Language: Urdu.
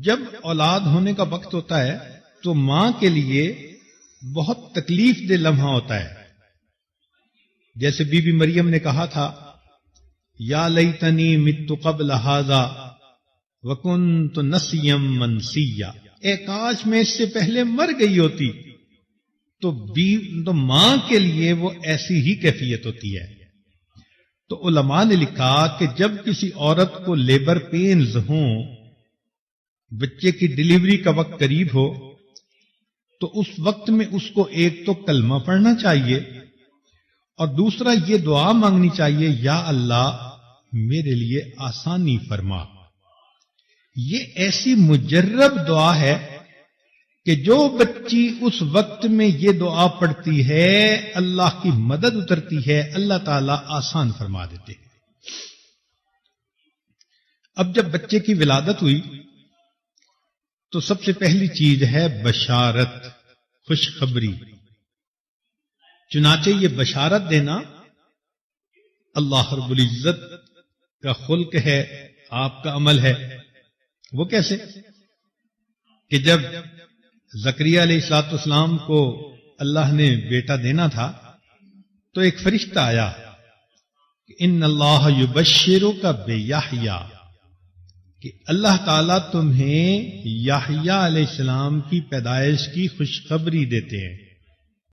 جب اولاد ہونے کا وقت ہوتا ہے تو ماں کے لیے بہت تکلیف دہ لمحہ ہوتا ہے. جیسے بی بی مریم نے کہا تھا یا لیتنی مت قبل ھذا وکنت نسیا منسیا، اے کاش میں اس سے پہلے مر گئی ہوتی. تو ماں کے لیے وہ ایسی ہی کیفیت ہوتی ہے. تو علماء نے لکھا کہ جب کسی عورت کو لیبر پینز ہوں، بچے کی ڈلیوری کا وقت قریب ہو، تو اس وقت میں اس کو ایک تو کلمہ پڑھنا چاہیے اور دوسرا یہ دعا مانگنی چاہیے یا اللہ میرے لیے آسانی فرما. یہ ایسی مجرب دعا ہے کہ جو بچی اس وقت میں یہ دعا پڑھتی ہے اللہ کی مدد اترتی ہے، اللہ تعالی آسان فرما دیتے ہیں. اب جب بچے کی ولادت ہوئی تو سب سے پہلی چیز ہے بشارت، خوشخبری. چنانچہ یہ بشارت دینا اللہ رب العزت کا خلق ہے، آپ کا عمل ہے. وہ کیسے کہ جب زکریا علیہ الصلوۃ والسلام کو اللہ نے بیٹا دینا تھا تو ایک فرشتہ آیا ان اللہ یبشرک بیحییٰ، کہ اللہ تعالیٰ تمہیں یحییٰ علیہ السلام کی پیدائش کی خوشخبری دیتے ہیں.